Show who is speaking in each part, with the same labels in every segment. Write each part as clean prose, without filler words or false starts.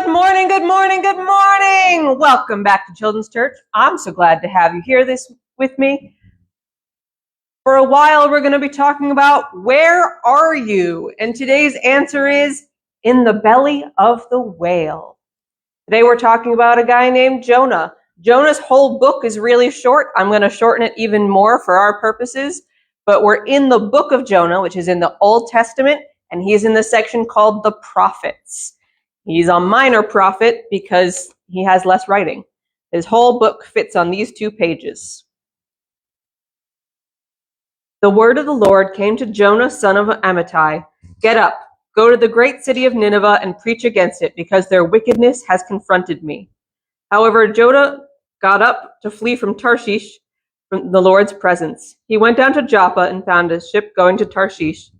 Speaker 1: Good morning, good morning, good morning. Welcome back to Children's Church. I'm so glad to have you here with me. For a while, we're going to be talking about where are you? And today's answer is in the belly of the whale. Today we're talking about a guy named Jonah. Jonah's whole book is really short. I'm going to shorten it even more for our purposes. But we're in the book of Jonah, which is in the Old Testament, and he's in the section called the prophets. He's a minor prophet because he has less writing. His whole book fits on these 2 pages. The word of the Lord came to Jonah, son of Amittai. Get up, go to the great city of Nineveh and preach against it, because their wickedness has confronted me. However, Jonah got up to flee from Tarshish, from the Lord's presence. He went down to Joppa and found a ship going to Tarshish.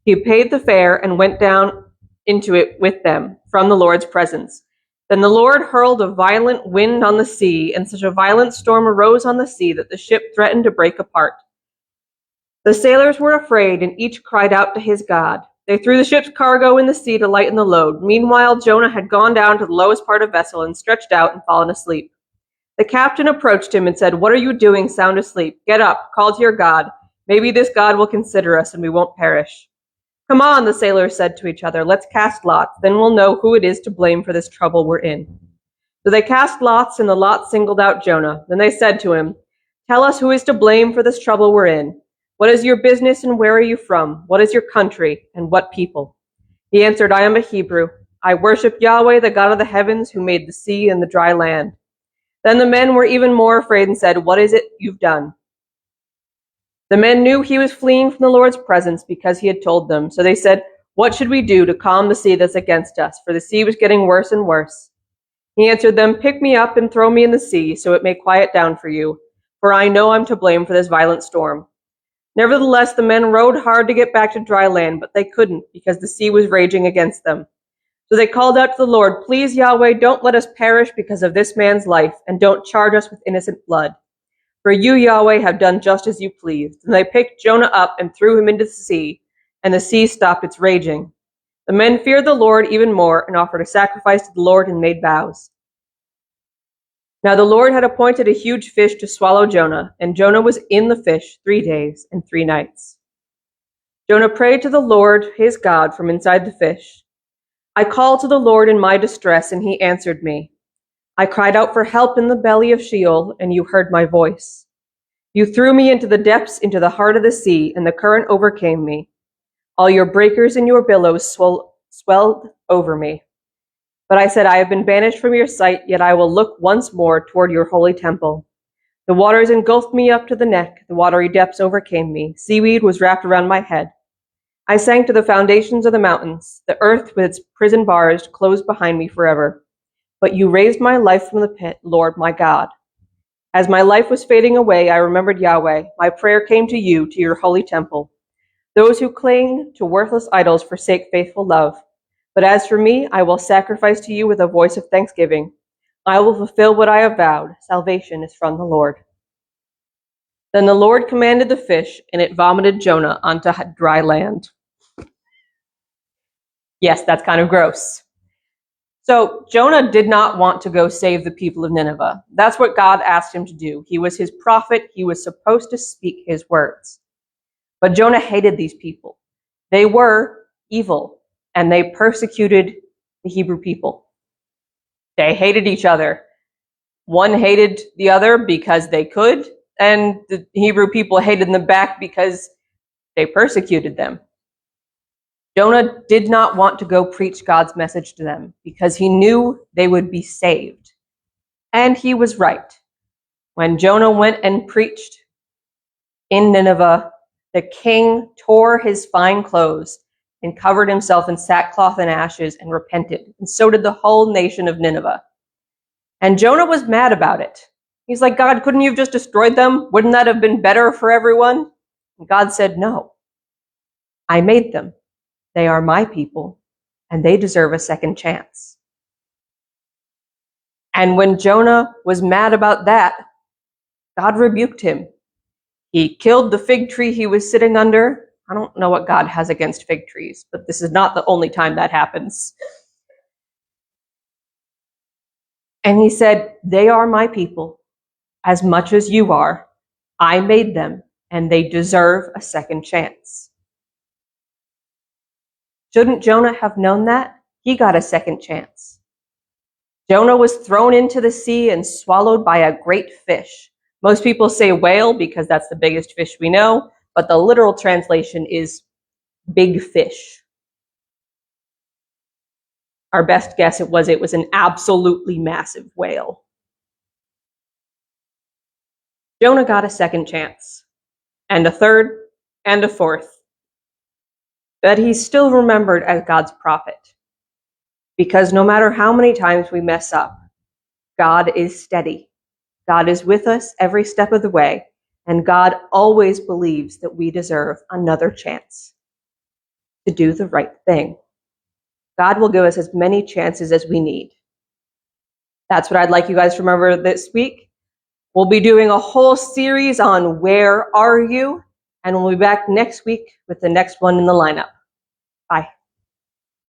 Speaker 1: He paid the fare and went down into it with them from the Lord's presence. Then the Lord hurled a violent wind on the sea, and such a violent storm arose on the sea that the ship threatened to break apart. The sailors were afraid, and each cried out to his God. They threw the ship's cargo in the sea to lighten the load. Meanwhile, Jonah had gone down to the lowest part of the vessel and stretched out and fallen asleep. The captain approached him and said, "What are you doing sound asleep? Get up, call to your God. Maybe this God will consider us and we won't perish." "Come on," the sailors said to each other. "Let's cast lots. Then we'll know who it is to blame for this trouble we're in." So they cast lots, and the lot singled out Jonah. Then they said to him, "Tell us who is to blame for this trouble we're in. What is your business and where are you from? What is your country and what people?" He answered, "I am a Hebrew. I worship Yahweh, the God of the heavens, who made the sea and the dry land." Then the men were even more afraid and said, "What is it you've done?" The men knew he was fleeing from the Lord's presence because he had told them. So they said, "What should we do to calm the sea that's against us?" For the sea was getting worse and worse. He answered them, "Pick me up and throw me in the sea, so it may quiet down for you, for I know I'm to blame for this violent storm." Nevertheless, the men rowed hard to get back to dry land, but they couldn't because the sea was raging against them. So they called out to the Lord, "Please, Yahweh, don't let us perish because of this man's life, and don't charge us with innocent blood. For you, Yahweh, have done just as you pleased." And they picked Jonah up and threw him into the sea, and the sea stopped its raging. The men feared the Lord even more and offered a sacrifice to the Lord and made vows. Now the Lord had appointed a huge fish to swallow Jonah, and Jonah was in the fish 3 days and 3 nights. Jonah prayed to the Lord his God from inside the fish. "I called to the Lord in my distress, and he answered me. I cried out for help in the belly of Sheol, and you heard my voice. You threw me into the depths, into the heart of the sea, and the current overcame me. All your breakers and your billows swelled over me. But I said, I have been banished from your sight, yet I will look once more toward your holy temple. The waters engulfed me up to the neck, the watery depths overcame me. Seaweed was wrapped around my head. I sank to the foundations of the mountains. The earth with its prison bars closed behind me forever. But you raised my life from the pit, Lord my God. As my life was fading away, I remembered Yahweh. My prayer came to you, to your holy temple. Those who cling to worthless idols forsake faithful love. But as for me, I will sacrifice to you with a voice of thanksgiving. I will fulfill what I have vowed. Salvation is from the Lord." Then the Lord commanded the fish, and it vomited Jonah onto dry land. Yes, that's kind of gross. So Jonah did not want to go save the people of Nineveh. That's what God asked him to do. He was his prophet. He was supposed to speak his words. But Jonah hated these people. They were evil, and they persecuted the Hebrew people. They hated each other. One hated the other because they could, and the Hebrew people hated them back because they persecuted them. Jonah did not want to go preach God's message to them because he knew they would be saved. And he was right. When Jonah went and preached in Nineveh, the king tore his fine clothes and covered himself in sackcloth and ashes and repented. And so did the whole nation of Nineveh. And Jonah was mad about it. He's like, "God, couldn't you have just destroyed them? Wouldn't that have been better for everyone?" And God said, "No. I made them. They are my people, and they deserve a second chance." And when Jonah was mad about that, God rebuked him. He killed the fig tree he was sitting under. I don't know what God has against fig trees, but this is not the only time that happens. And he said, they are my people as much as you are. I made them, and they deserve a second chance. Shouldn't Jonah have known that? He got a second chance. Jonah was thrown into the sea and swallowed by a great fish. Most people say whale because that's the biggest fish we know, but the literal translation is big fish. Our best guess it was an absolutely massive whale. Jonah got a second chance, and a third, and a fourth. But he's still remembered as God's prophet. Because no matter how many times we mess up, God is steady. God is with us every step of the way, and God always believes that we deserve another chance to do the right thing. God will give us as many chances as we need. That's what I'd like you guys to remember this week. We'll be doing a whole series on Where Are You? And we'll be back next week with the next one in the lineup. Bye.